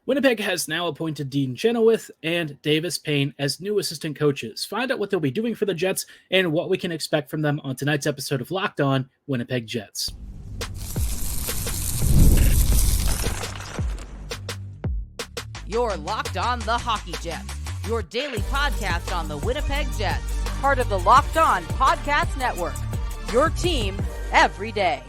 Winnipeg has now appointed Dean Chynoweth and Davis Payne as new assistant coaches. Find out what they'll be doing for the Jets and what we can expect from them on tonight's episode of Locked On Winnipeg Jets. You're Locked On the Hockey Jets, your daily podcast on the Winnipeg Jets, part of the Locked On Podcast Network, your team every day.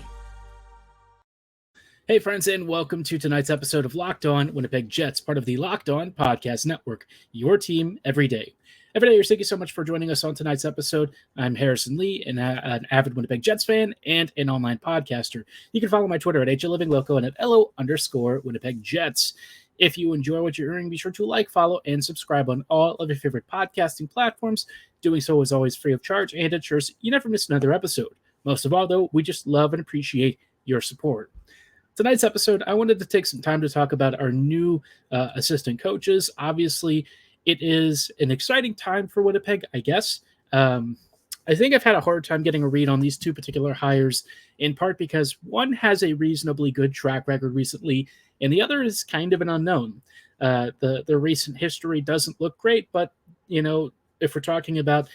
Hey friends, and welcome to tonight's episode of Locked On Winnipeg Jets, part of the Locked On Podcast Network, your team every day. Every day, thank you so much for joining us on tonight's episode. I'm Harrison Lee, an avid Winnipeg Jets fan and an online podcaster. You can follow my Twitter at HLivingLoco and at LO_Winnipeg Jets. If you enjoy what you're hearing, be sure to like, follow, and subscribe on all of your favorite podcasting platforms. Doing so is always free of charge and ensures you never miss another episode. Most of all, though, we just love and appreciate your support. Tonight's episode, I wanted to take some time to talk about our new assistant coaches. Obviously, it is an exciting time for Winnipeg, I guess. I think I've had a hard time getting a read on these two particular hires, in part because one has a reasonably good track record recently, and the other is kind of an unknown. The recent history doesn't look great, but, you know, if we're talking about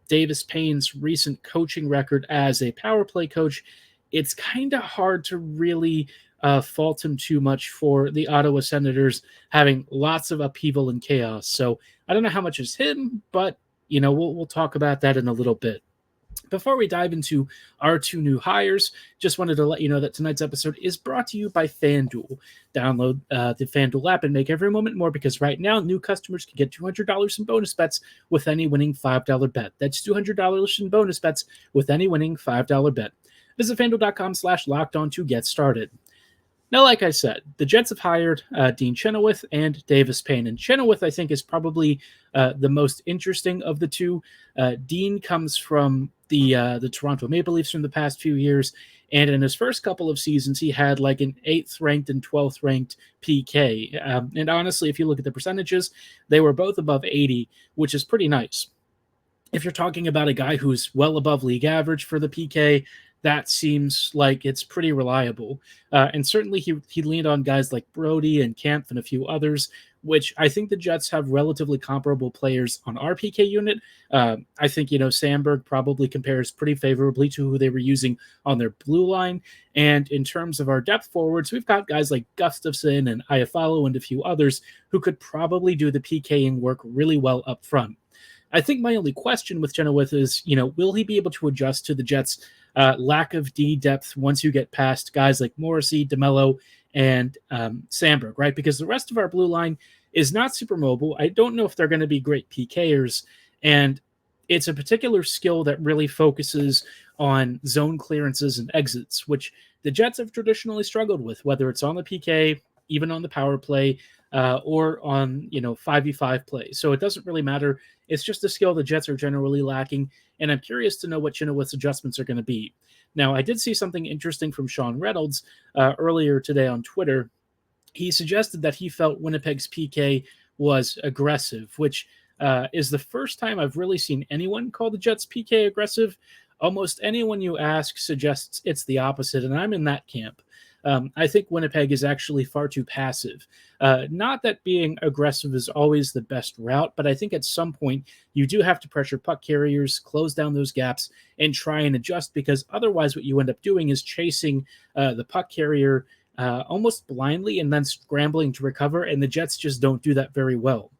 Davis Payne's recent coaching record as a power play coach, it's kind of hard to really fault him too much for the Ottawa Senators having lots of upheaval and chaos. So I don't know how much is him, but, you know, we'll talk about that in a little bit. Before we dive into our two new hires, just wanted to let you know that tonight's episode is brought to you by FanDuel. Download the FanDuel app and make every moment more, because right now new customers can get $200 in bonus bets with any winning $5 bet. That's $200 in bonus bets with any winning $5 bet. Visit FanDuel.com/lockedon to get started. Now, like I said, the Jets have hired Dean Chynoweth and Davis Payne. And Chynoweth, I think, is probably the most interesting of the two. Dean comes from the Toronto Maple Leafs from the past few years. And in his first couple of seasons, he had like an 8th ranked and 12th ranked PK. And honestly, if you look at the percentages, they were both above 80, which is pretty nice. If you're talking about a guy who's well above league average for the PK, that seems like it's pretty reliable. And certainly he leaned on guys like Brody and Kampf and a few others, which I think the Jets have relatively comparable players on our PK unit. I think, you know, Sandberg probably compares pretty favorably to who they were using on their blue line. And in terms of our depth forwards, we've got guys like Gustafson and Iafallo and a few others who could probably do the PKing work really well up front. I think my only question with Chynoweth is, you know, will he be able to adjust to the Jets' lack of D depth once you get past guys like Morrissey, DeMello, and Sandberg, right? Because the rest of our blue line is not super mobile. I don't know if they're going to be great PKers, and it's a particular skill that really focuses on zone clearances and exits, which the Jets have traditionally struggled with, whether it's on the PK, even on the power play, or on, you know, 5v5 play. So it doesn't really matter. It's just a skill the Jets are generally lacking, and I'm curious to know what Chynoweth's adjustments are going to be. Now, I did see something interesting from Sean Reynolds earlier today on Twitter. He suggested that he felt Winnipeg's PK was aggressive, which is the first time I've really seen anyone call the Jets' PK aggressive. Almost anyone you ask suggests it's the opposite, and I'm in that camp. I think Winnipeg is actually far too passive. Not that being aggressive is always the best route, but I think at some point you do have to pressure puck carriers, close down those gaps, and try and adjust, because otherwise what you end up doing is chasing the puck carrier almost blindly and then scrambling to recover, and the Jets just don't do that very well.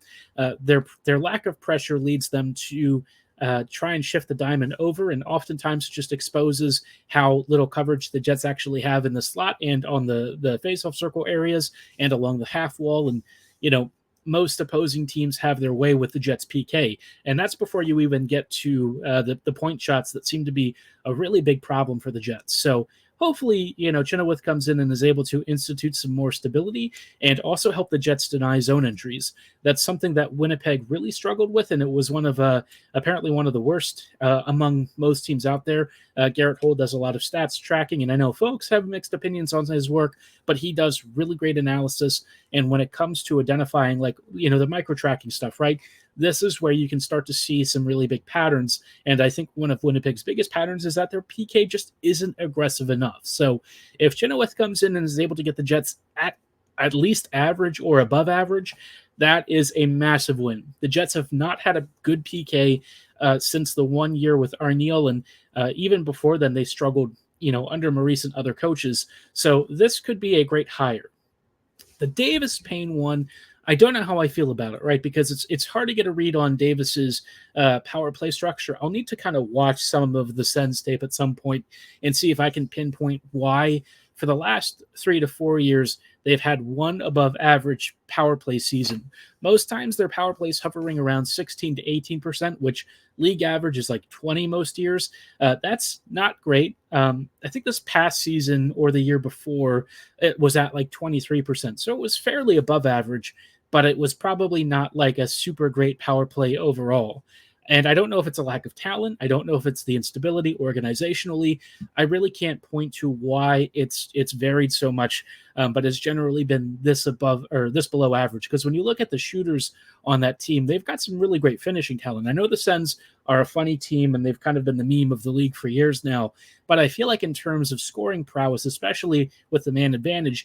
Their lack of pressure leads them to try and shift the diamond over, and oftentimes just exposes how little coverage the Jets actually have in the slot and on the faceoff circle areas and along the half wall. And, you know, most opposing teams have their way with the Jets PK. And that's before you even get to the point shots that seem to be a really big problem for the Jets. So hopefully, you know, Chynoweth comes in and is able to institute some more stability and also help the Jets deny zone entries. That's something that Winnipeg really struggled with, and it was one of apparently one of the worst among most teams out there. Garrett Holt does a lot of stats tracking, and I know folks have mixed opinions on his work, but he does really great analysis. And when it comes to identifying, like, you know, the micro tracking stuff, right? This is where you can start to see some really big patterns. And I think one of Winnipeg's biggest patterns is that their PK just isn't aggressive enough. So if Chynoweth comes in and is able to get the Jets at at least average or above average, that is a massive win. The Jets have not had a good PK since the 1 year with Arniel, and even before then, they struggled, under Maurice and other coaches. So this could be a great hire. The Davis Payne one, I don't know how I feel about it, right? Because it's hard to get a read on Davis's power play structure. I'll need to kind of watch some of the Sens tape at some point and see if I can pinpoint why for the last 3 to 4 years they've had one above average power play season. Most times their power play is hovering around 16 to 18%, which league average is like 20 most years. That's not great. I think this past season or the year before, it was at like 23%. So it was fairly above average, but it was probably not like a super great power play overall. And I don't know if it's a lack of talent. I don't know if it's the instability organizationally. I really can't point to why it's varied so much, but it's generally been this above or this below average. Because when you look at the shooters on that team, they've got some really great finishing talent. I know the Sens are a funny team, and they've kind of been the meme of the league for years now. But I feel like in terms of scoring prowess, especially with the man advantage,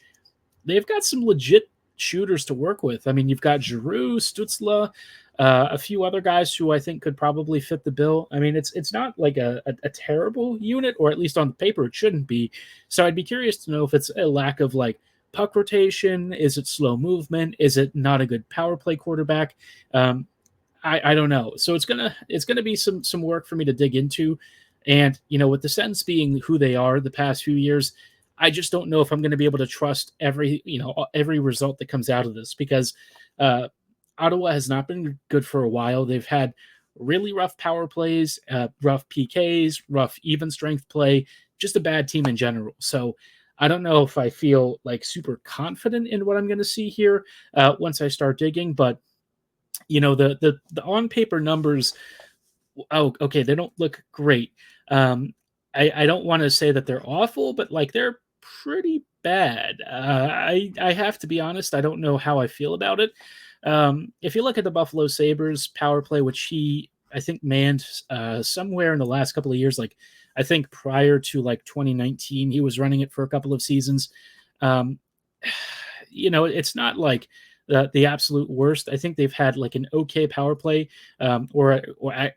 they've got some legit shooters to work with. I mean, you've got Giroux, Stützle, a few other guys who I think could probably fit the bill. I mean, it's not like a terrible unit, or at least on paper it shouldn't be. So I'd be curious to know if it's a lack of like puck rotation. Is it slow movement? Is it not a good power play quarterback? I don't know. So it's gonna be some work for me to dig into. And with the Sens being who they are the past few years, I just don't know if I'm going to be able to trust every result that comes out of this, because Ottawa has not been good for a while. They've had really rough power plays, rough PKs, rough even strength play, just a bad team in general. So I don't know if I feel like super confident in what I'm going to see here once I start digging, but the on paper numbers, okay, they don't look great. I don't want to say that they're awful, but like they're pretty bad. I have to be honest. I don't know how I feel about it. If you look at the Buffalo Sabres power play, which I think manned somewhere in the last couple of years, like I think prior to like 2019, he was running it for a couple of seasons. It's not like the absolute worst. I think they've had like an okay power play, or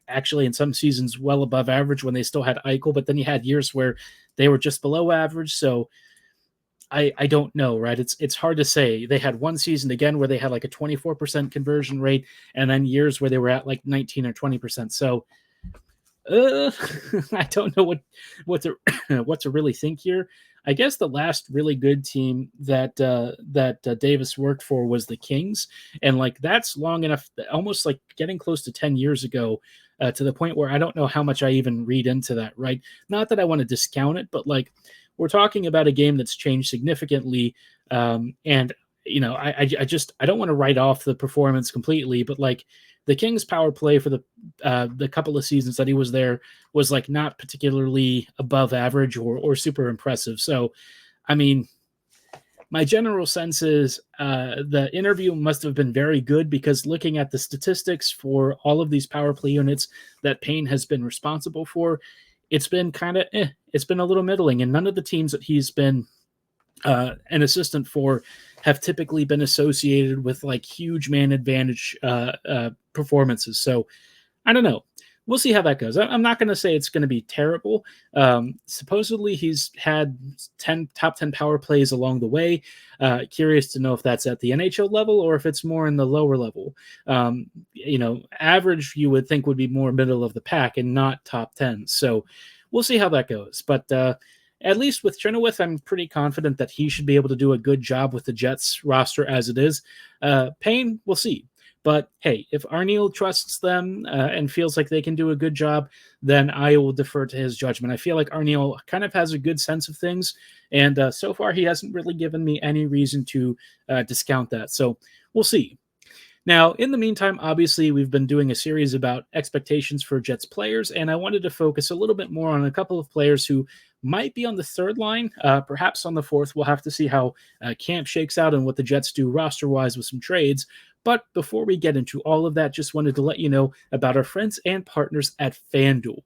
actually in some seasons well above average when they still had Eichel, but then you had years where they were just below average. So I don't know, right? It's hard to say. They had one season again where they had like a 24% conversion rate, and then years where they were at like 19 or 20%. So I don't know what to really think here. I guess the last really good team that Davis worked for was the Kings, and like that's long enough, almost like getting close to 10 years ago, to the point where I don't know how much I even read into that, right? Not that I want to discount it, but like we're talking about a game that's changed significantly, and I don't want to write off the performance completely, but like the Kings power play for the couple of seasons that he was there was like not particularly above average or super impressive. So, I mean, my general sense is the interview must have been very good, because looking at the statistics for all of these power play units that Payne has been responsible for, it's been kind of it's been a little middling, and none of the teams that he's been an assistant for have typically been associated with like huge man advantage performances. So I don't know. We'll see how that goes. I'm not going to say it's going to be terrible. Supposedly he's had top 10 power plays along the way. Curious to know if that's at the NHL level or if it's more in the lower level. Average you would think would be more middle of the pack and not top 10. So we'll see how that goes. But at least with Chynoweth, I'm pretty confident that he should be able to do a good job with the Jets roster as it is. Payne, we'll see. But hey, if Arniel trusts them and feels like they can do a good job, then I will defer to his judgment. I feel like Arniel kind of has a good sense of things, and so far he hasn't really given me any reason to discount that. So we'll see. Now, in the meantime, obviously, we've been doing a series about expectations for Jets players, and I wanted to focus a little bit more on a couple of players who might be on the third line, perhaps on the fourth. We'll have to see how camp shakes out and what the Jets do roster-wise with some trades. But before we get into all of that, just wanted to let you know about our friends and partners at FanDuel.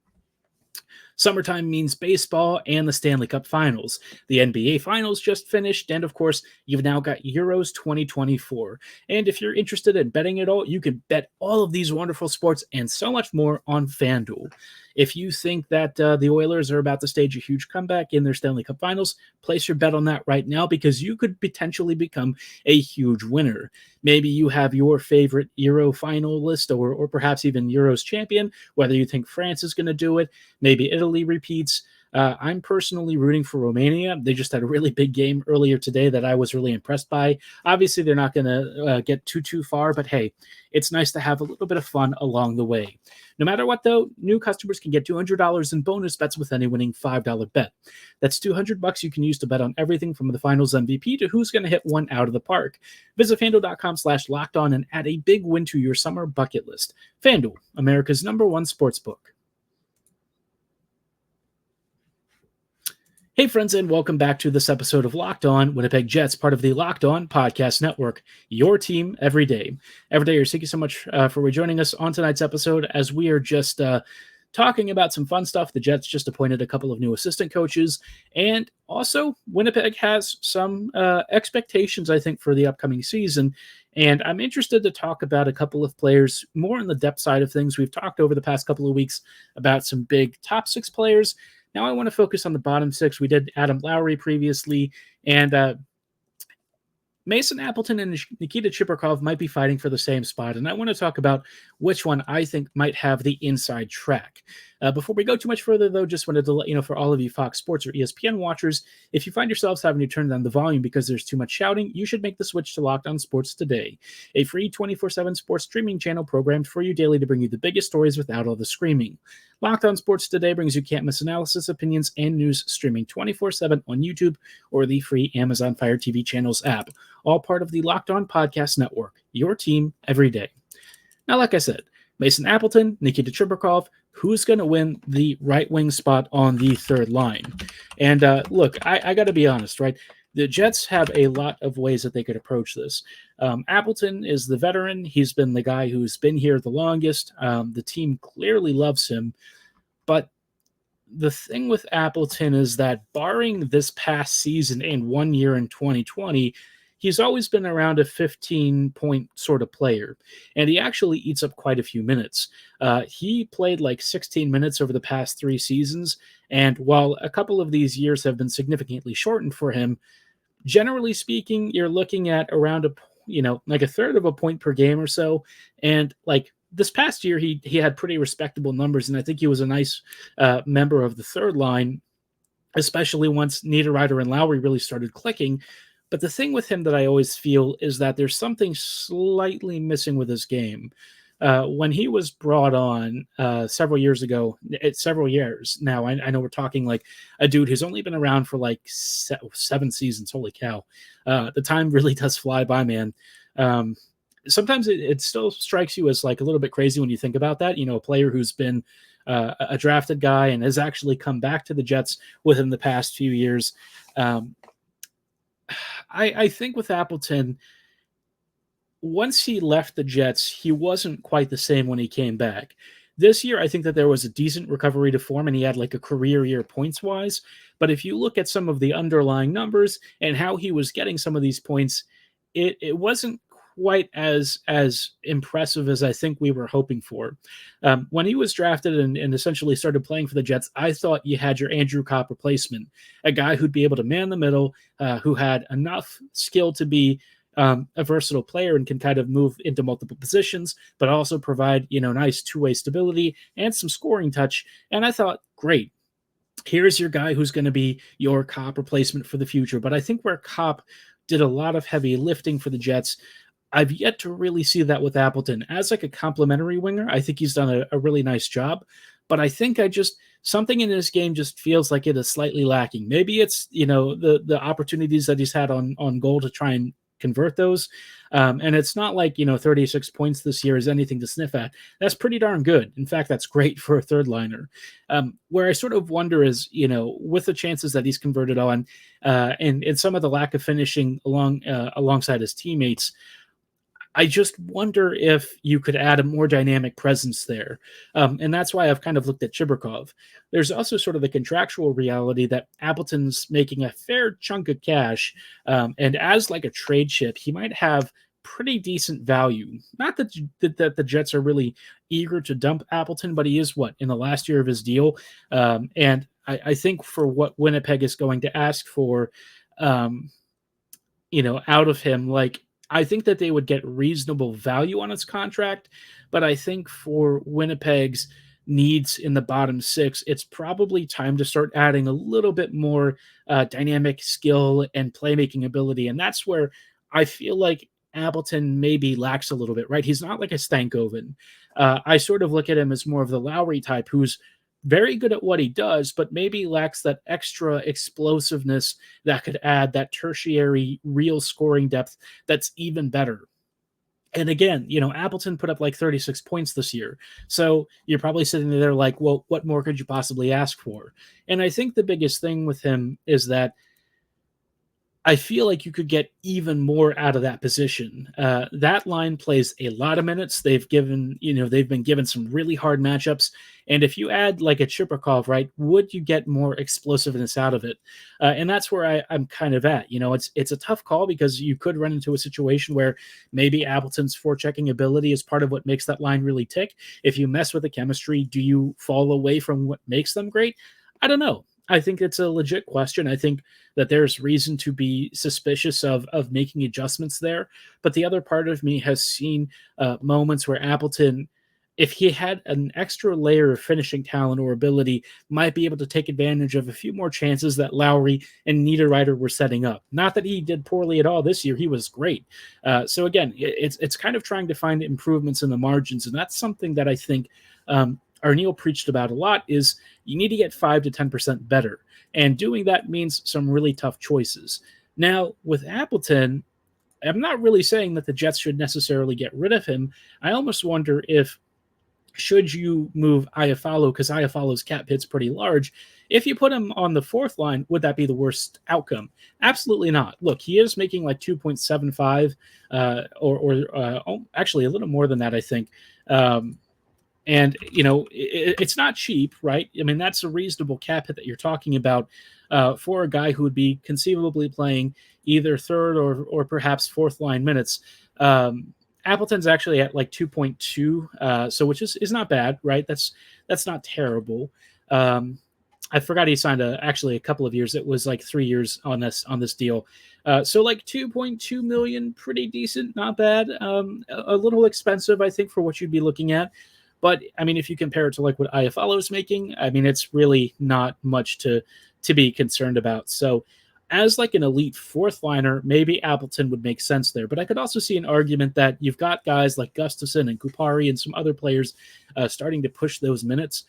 Summertime means baseball and the Stanley Cup Finals. The NBA Finals just finished, and of course, you've now got Euros 2024. And if you're interested in betting at all, you can bet all of these wonderful sports and so much more on FanDuel. If you think that the Oilers are about to stage a huge comeback in their Stanley Cup Finals, place your bet on that right now because you could potentially become a huge winner. Maybe you have your favorite Euro finalist or perhaps even Euros champion, whether you think France is going to do it, maybe Italy repeats. I'm personally rooting for Romania. They just had a really big game earlier today that I was really impressed by. Obviously, they're not going to get too far, but hey, it's nice to have a little bit of fun along the way. No matter what, though, new customers can get $200 in bonus bets with any winning $5 bet. That's $200 you can use to bet on everything from the finals MVP to who's going to hit one out of the park. Visit FanDuel.com/lockedon and add a big win to your summer bucket list. FanDuel, America's #1 sportsbook. Hey, friends, and welcome back to this episode of Locked On Winnipeg Jets, part of the Locked On Podcast Network, your team every day. Every day, thank you so much for rejoining us on tonight's episode as we are just talking about some fun stuff. The Jets just appointed a couple of new assistant coaches, and also Winnipeg has some expectations, I think, for the upcoming season. And I'm interested to talk about a couple of players more on the depth side of things. We've talked over the past couple of weeks about some big top 6 players. Now I want to focus on the bottom 6. We did Adam Lowry previously, and Mason Appleton and Nikita Chibrikov might be fighting for the same spot, and I want to talk about which one I think might have the inside track. Before we go too much further, though, just wanted to let you know, for all of you Fox Sports or ESPN watchers, if you find yourselves having to turn down the volume because there's too much shouting, you should make the switch to Locked On Sports Today, a free 24/7 sports streaming channel programmed for you daily to bring you the biggest stories without all the screaming. Locked On Sports Today brings you can't-miss analysis, opinions, and news streaming 24/7 on YouTube or the free Amazon Fire TV channels app, all part of the Locked On Podcast Network, your team every day. Now, like I said, Mason Appleton, Nikita Chibrikov, who's going to win the right wing spot on the third line? And look, I got to be honest, right? The Jets have a lot of ways that they could approach this. Appleton is the veteran. He's been the guy who's been here the longest. The team clearly loves him. But the thing with Appleton is that barring this past season and 1 year in 2020, he's always been around a 15-point sort of player, and he actually eats up quite a few minutes. He played like 16 minutes over the past 3 seasons, and while a couple of these years have been significantly shortened for him, generally speaking, you're looking at around like a third of a point per game or so, and like this past year, he had pretty respectable numbers, and I think he was a nice member of the third line, especially once Niederreiter and Lowry really started clicking. But the thing with him that I always feel is that there's something slightly missing with his game. When he was brought on several years ago, several years now, I know we're talking like a dude who's only been around for like 7 seasons. Holy cow. The time really does fly by, man. Sometimes it still strikes you as like a little bit crazy when you think about that. You know, a player who's been a drafted guy and has actually come back to the Jets within the past few years. I think with Appleton, once he left the Jets, he wasn't quite the same when he came back. This year, I think that there was a decent recovery to form, and he had like a career year points-wise. But if you look at some of the underlying numbers and how he was getting some of these points, it wasn't quite as impressive as I think we were hoping for. When he was drafted and essentially started playing for the Jets, I thought you had your Andrew Copp replacement, a guy who'd be able to man the middle, who had enough skill to be a versatile player and can kind of move into multiple positions, but also provide, nice two-way stability and some scoring touch. And I thought, great, here's your guy who's going to be your Copp replacement for the future. But I think where Copp did a lot of heavy lifting for the Jets, I've yet to really see that with Appleton. As like a complimentary winger, I think he's done a really nice job. But I think something in his game just feels like it is slightly lacking. Maybe it's, the opportunities that he's had on goal to try and convert those. And it's not like, 36 points this year is anything to sniff at. That's pretty darn good. In fact, that's great for a third liner. Where I sort of wonder is, with the chances that he's converted on and some of the lack of finishing alongside his teammates, I just wonder if you could add a more dynamic presence there. And that's why I've kind of looked at Chibrikov. There's also sort of the contractual reality that Appleton's making a fair chunk of cash. And as like a trade chip, he might have pretty decent value. Not that the Jets are really eager to dump Appleton, but he is in the last year of his deal. And I think for what Winnipeg is going to ask for, out of him, like, I think that they would get reasonable value on his contract, but I think for Winnipeg's needs in the bottom six, it's probably time to start adding a little bit more dynamic skill and playmaking ability. And that's where I feel like Appleton maybe lacks a little bit, right? He's not like a Stankoven. I sort of look at him as more of the Lowry type, who's very good at what he does, but maybe lacks that extra explosiveness that could add that tertiary real scoring depth that's even better. And again, Appleton put up like 36 points this year. So you're probably sitting there like, well, what more could you possibly ask for? And I think the biggest thing with him is that I feel like you could get even more out of that position. That line plays a lot of minutes. They've been given some really hard matchups. And if you add like a Chibrikov, right, would you get more explosiveness out of it? And that's where I'm kind of at. It's a tough call because you could run into a situation where maybe Appleton's forechecking ability is part of what makes that line really tick. If you mess with the chemistry, do you fall away from what makes them great? I don't know. I think it's a legit question. I think that there's reason to be suspicious of making adjustments there. But the other part of me has seen moments where Appleton, if he had an extra layer of finishing talent or ability, might be able to take advantage of a few more chances that Lowry and Niederreiter were setting up. Not that he did poorly at all this year. He was great. So again, it's kind of trying to find improvements in the margins. And that's something that I think Arneal preached about a lot, is you need to get 5 to 10% better. And doing that means some really tough choices. Now, with Appleton, I'm not really saying that the Jets should necessarily get rid of him. I almost wonder if, should you move Iafallo, because Iafallo's cap hit's pretty large, if you put him on the fourth line, would that be the worst outcome? Absolutely not. Look, he is making like 2.75 actually a little more than that, I think. And, it's not cheap, right? I mean, that's a reasonable cap hit that you're talking about for a guy who would be conceivably playing either third or perhaps fourth line minutes. Appleton's actually at like 2.2, so which is not bad, right? That's not terrible. I forgot he signed actually a couple of years. It was like 3 years on this deal. So like 2.2 million, pretty decent, not bad. A little expensive, I think, for what you'd be looking at. But I mean, if you compare it to like what Iafallo is making, I mean, it's really not much to be concerned about. So as like an elite fourth liner, maybe Appleton would make sense there. But I could also see an argument that you've got guys like Gustafsson and Kupari and some other players starting to push those minutes.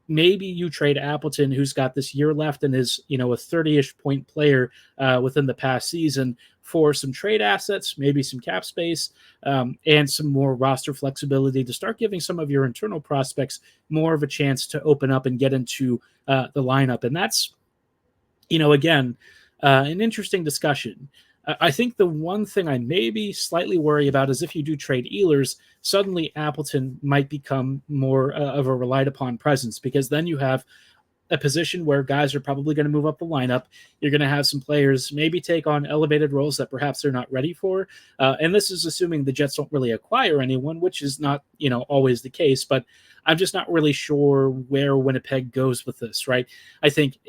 Maybe you trade Appleton, who's got this year left and is, a 30-ish point player within the past season, for some trade assets, maybe some cap space, and some more roster flexibility to start giving some of your internal prospects more of a chance to open up and get into the lineup. And that's, again, an interesting discussion. I think the one thing I maybe slightly worry about is if you do trade Ehlers, suddenly Appleton might become more of a relied upon presence, because then you have a position where guys are probably going to move up the lineup. You're going to have some players maybe take on elevated roles that perhaps they're not ready for. And this is assuming the Jets don't really acquire anyone, which is not, always the case. But I'm just not really sure where Winnipeg goes with this, right? I think,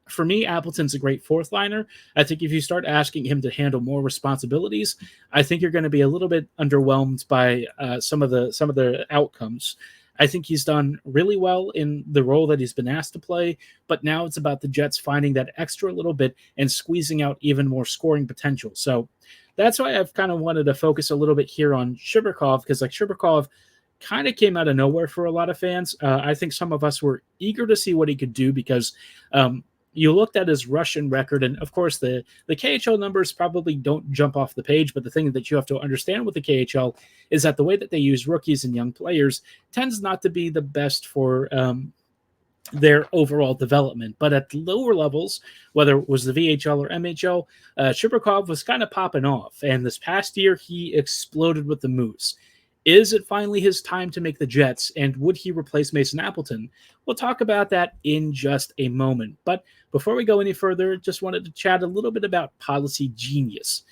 for me, Appleton's a great fourth liner. I think if you start asking him to handle more responsibilities, I think you're going to be a little bit underwhelmed by some of the outcomes. I think he's done really well in the role that he's been asked to play, but now it's about the Jets finding that extra little bit and squeezing out even more scoring potential. So that's why I've kind of wanted to focus a little bit here on Chibrikov, because like Chibrikov kind of came out of nowhere for a lot of fans. I think some of us were eager to see what he could do because you looked at his Russian record, and of course the KHL numbers probably don't jump off the page, but the thing that you have to understand with the KHL is that the way that they use rookies and young players tends not to be the best for their overall development. But at the lower levels, whether it was the VHL or MHL, Chibrikov was kind of popping off. And this past year, he exploded with the Moose. Is it finally his time to make the Jets, and would he replace Mason Appleton? We'll talk about that in just a moment. But before we go any further, just wanted to chat a little bit about Policy Genius.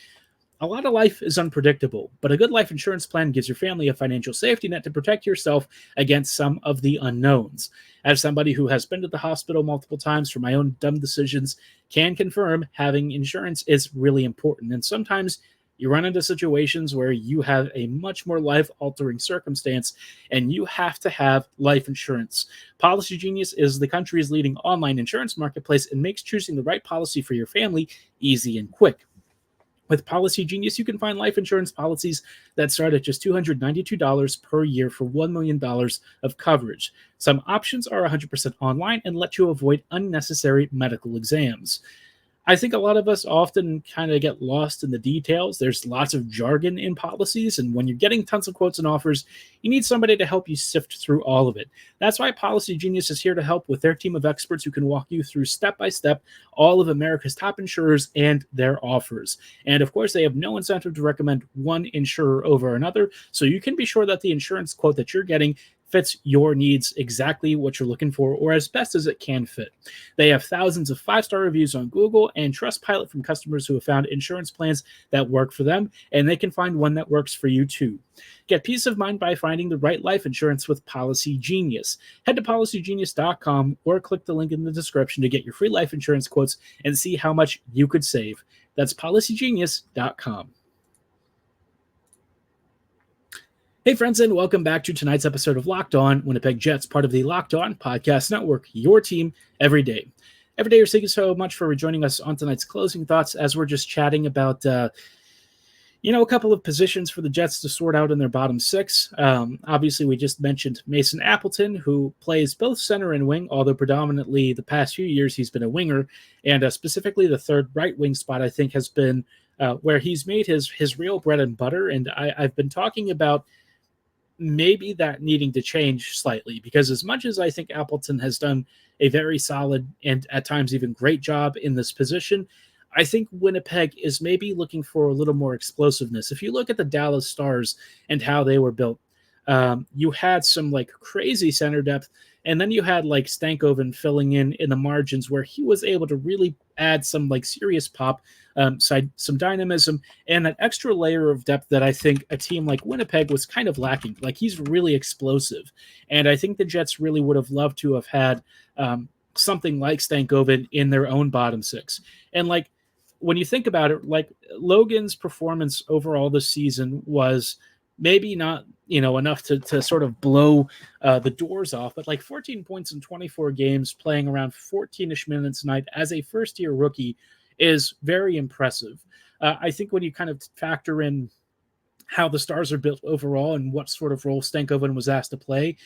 A lot of life is unpredictable, but a good life insurance plan gives your family a financial safety net to protect yourself against some of the unknowns. As somebody who has been to the hospital multiple times for my own dumb decisions, can confirm having insurance is really important. And sometimes you run into situations where you have a much more life-altering circumstance and you have to have life insurance. Policy Genius is the country's leading online insurance marketplace and makes choosing the right policy for your family easy and quick. With Policy Genius, you can find life insurance policies that start at just $292 per year for $1 million of coverage. Some options are 100% online and let you avoid unnecessary medical exams. I think a lot of us often kind of get lost in the details. There's lots of jargon in policies, and when you're getting tons of quotes and offers, you need somebody to help you sift through all of it. That's why Policy Genius is here to help with their team of experts who can walk you through step-by-step all of America's top insurers and their offers. And of course, they have no incentive to recommend one insurer over another, so you can be sure that the insurance quote that you're getting fits your needs, exactly what you're looking for, or as best as it can fit. They have thousands of 5-star reviews on Google and Trustpilot from customers who have found insurance plans that work for them, and they can find one that works for you too. Get peace of mind by finding the right life insurance with Policy Genius. Head to policygenius.com or click the link in the description to get your free life insurance quotes and see how much you could save. That's policygenius.com. Hey friends, and welcome back to tonight's episode of Locked On Winnipeg Jets, part of the Locked On Podcast Network, your team every day. Every day, thank you so much for joining us on tonight's closing thoughts as we're just chatting about, a couple of positions for the Jets to sort out in their bottom six. Obviously, we just mentioned Mason Appleton, who plays both center and wing, although predominantly the past few years he's been a winger, and specifically the third right wing spot, I think, has been where he's made his real bread and butter. And I've been talking about maybe that needing to change slightly, because as much as I think Appleton has done a very solid and at times even great job in this position, I think Winnipeg is maybe looking for a little more explosiveness. If you look at the Dallas Stars and how they were built, you had some crazy center depth, and then you had Stankoven filling in the margins where he was able to really add some serious pop, some dynamism, and that extra layer of depth that I think a team like Winnipeg was kind of lacking. He's really explosive, and I think the Jets really would have loved to have had something like Stankoven in their own bottom six. And when you think about it, Logan's performance overall this season was maybe not, enough to sort of blow the doors off, but 14 points in 24 games, playing around 14-ish minutes a night as a first-year rookie is very impressive. I think when you kind of factor in how the Stars are built overall and what sort of role Stankoven was asked to play,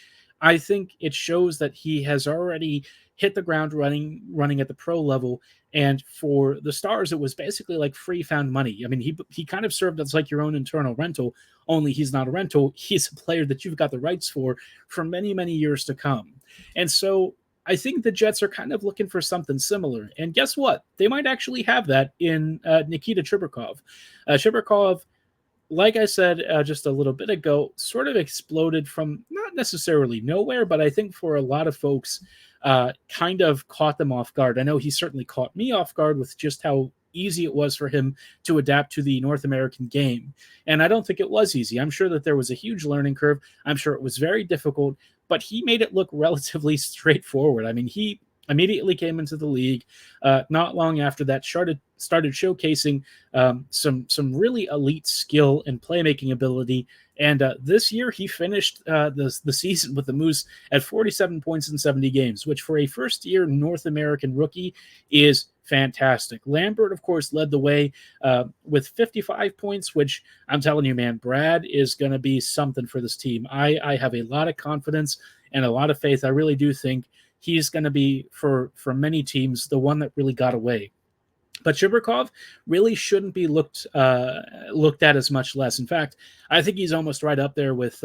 I think it shows that he has already hit the ground running at the pro level. And for the Stars, it was basically free found money. I mean, he kind of served as your own internal rental, only he's not a rental. He's a player that you've got the rights for many, many years to come. And so I think the Jets are kind of looking for something similar. And guess what? They might actually have that in Nikita Chibrikov. Chibrikov, like I said just a little bit ago, sort of exploded from not necessarily nowhere, but I think for a lot of folks, kind of caught them off guard. I know he certainly caught me off guard with just how easy it was for him to adapt to the North American game. And I don't think it was easy. I'm sure that there was a huge learning curve. I'm sure it was very difficult, but he made it look relatively straightforward. I mean, he immediately came into the league. Not long after that, started showcasing some really elite skill and playmaking ability. And this year, he finished the season with the Moose at 47 points in 70 games, which for a first-year North American rookie is fantastic. Lambert, of course, led the way with 55 points, which I'm telling you, man, Brad is going to be something for this team. I have a lot of confidence and a lot of faith. I really do think he's going to be, for many teams, the one that really got away. But Chibrikov really shouldn't be looked at as much less. In fact, I think he's almost right up there with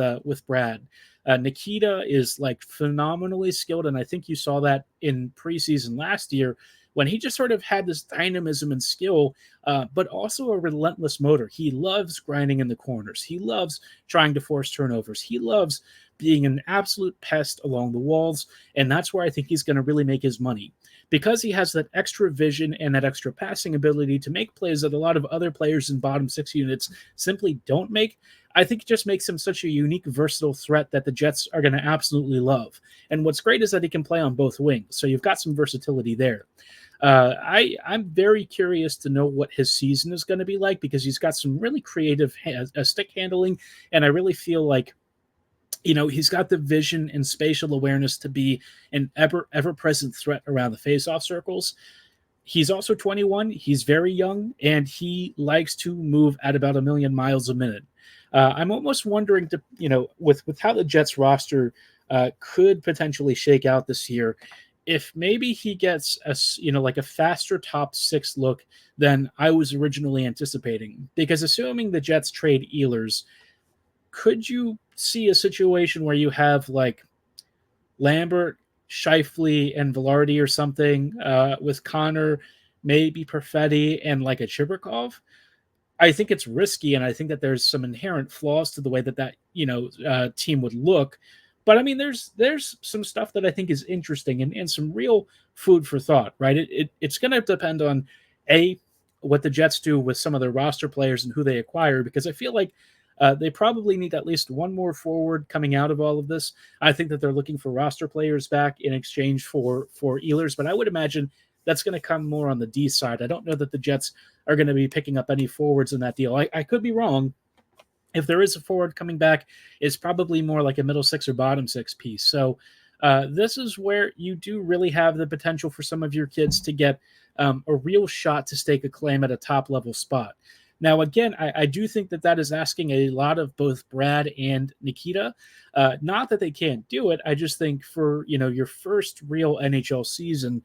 Brad. Nikita is like phenomenally skilled, and I think you saw that in preseason last year when he just sort of had this dynamism and skill, but also a relentless motor. He loves grinding in the corners. He loves trying to force turnovers. He loves being an absolute pest along the walls, and that's where I think he's going to really make his money. Because he has that extra vision and that extra passing ability to make plays that a lot of other players in bottom six units simply don't make, I think it just makes him such a unique, versatile threat that the Jets are going to absolutely love. And what's great is that he can play on both wings, so you've got some versatility there. I'm very curious to know what his season is going to be like because he's got some really creative stick handling, and I really feel like he's got the vision and spatial awareness to be an ever-present threat around the face-off circles. He's also 21. He's very young, and he likes to move at about 1 million miles a minute. I'm almost wondering, with how the Jets roster could potentially shake out this year, if maybe he gets a faster top six look than I was originally anticipating. Because assuming the Jets trade Ehlers, could you see a situation where you have like Lambert, Scheifele, and Velarde or something with Connor, maybe Perfetti, and like a Chibrikov? I think it's risky, and I think that there's some inherent flaws to the way that team would look. But I mean, there's some stuff that I think is interesting and some real food for thought, right? It's going to depend on what the Jets do with some of their roster players and who they acquire, because I feel like they probably need at least one more forward coming out of all of this. I think that they're looking for roster players back in exchange for Ehlers, but I would imagine that's going to come more on the D side. I don't know that the Jets are going to be picking up any forwards in that deal. I could be wrong. If there is a forward coming back, it's probably more like a middle six or bottom six piece. So this is where you do really have the potential for some of your kids to get a real shot to stake a claim at a top level spot. Now, again, I do think that is asking a lot of both Brad and Nikita. Not that they can't do it. I just think for your first real NHL season,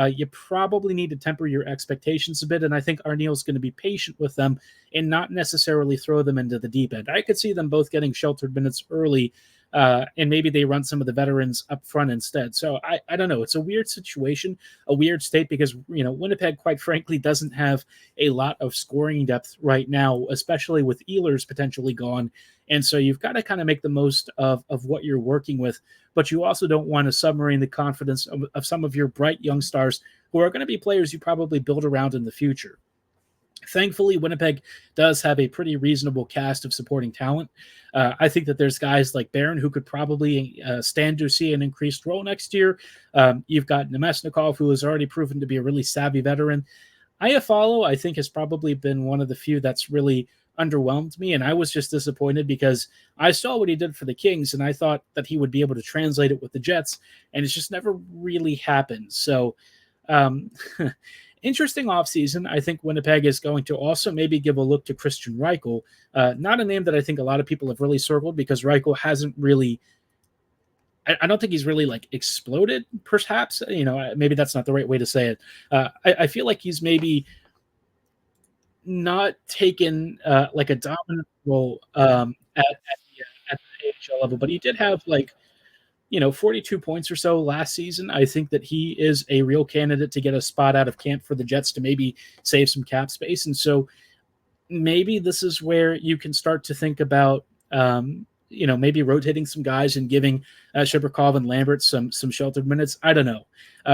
you probably need to temper your expectations a bit. And I think Arneal's going to be patient with them and not necessarily throw them into the deep end. I could see them both getting sheltered minutes early, and maybe they run some of the veterans up front instead. So I don't know. It's a weird situation, a weird state, because Winnipeg, quite frankly, doesn't have a lot of scoring depth right now, especially with Ehlers potentially gone. And so you've got to kind of make the most of what you're working with, but you also don't want to submarine the confidence of some of your bright young stars who are going to be players you probably build around in the future. Thankfully, Winnipeg does have a pretty reasonable cast of supporting talent. I think that there's guys like Barron who could probably stand to see an increased role next year. You've got Nemesnikov, who has already proven to be a really savvy veteran. Iafallo, I think, has probably been one of the few that's really underwhelmed me, and I was just disappointed because I saw what he did for the Kings, and I thought that he would be able to translate it with the Jets, and it's just never really happened. So, interesting offseason. I think Winnipeg is going to also maybe give a look to Christian Reichel. Not a name that I think a lot of people have really circled because Reichel hasn't really, I don't think he's really like exploded, perhaps. Maybe that's not the right way to say it. I feel like he's maybe not taken like a dominant role at the AHL level, but he did have 42 points or so last season. I think that he is a real candidate to get a spot out of camp for the Jets to maybe save some cap space. And so maybe this is where you can start to think about, maybe rotating some guys and giving Chibrikov and Lambert some sheltered minutes. I don't know.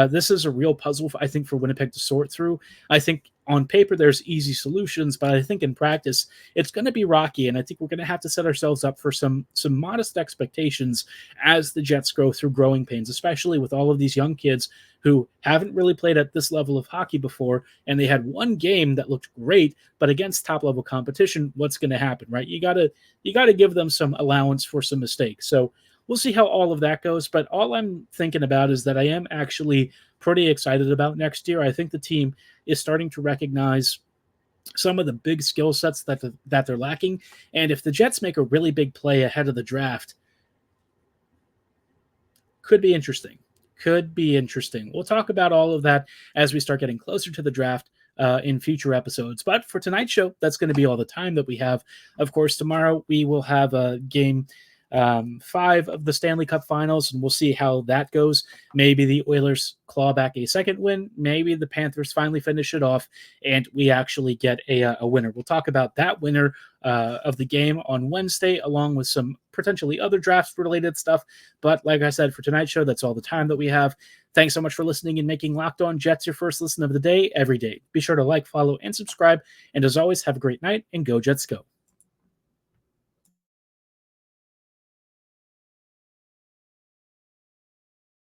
This is a real puzzle, I think, for Winnipeg to sort through. I think on paper there's easy solutions, but I think in practice it's going to be rocky, and I think we're going to have to set ourselves up for some modest expectations as the Jets go through growing pains, especially with all of these young kids who haven't really played at this level of hockey before, and they had one game that looked great, but against top-level competition, what's going to happen, right? You got to give them some allowance for some mistakes. So we'll see how all of that goes, but all I'm thinking about is that I am actually pretty excited about next year. I think the team is starting to recognize some of the big skill sets that they're lacking, and if the Jets make a really big play ahead of the draft, could be interesting. We'll talk about all of that as we start getting closer to the draft. in future episodes. But for tonight's show, that's going to be all the time that we have. Of course, tomorrow we will have a game 5 of the Stanley Cup Finals, and we'll see how that goes. Maybe the Oilers claw back a second win. Maybe the Panthers finally finish it off, and we actually get a winner. We'll talk about that winner of the game on Wednesday, along with some potentially other draft-related stuff. But like I said, for tonight's show, that's all the time that we have. Thanks so much for listening and making Locked On Jets your first listen of the day every day. Be sure to like, follow, and subscribe. And as always, have a great night, and go Jets go.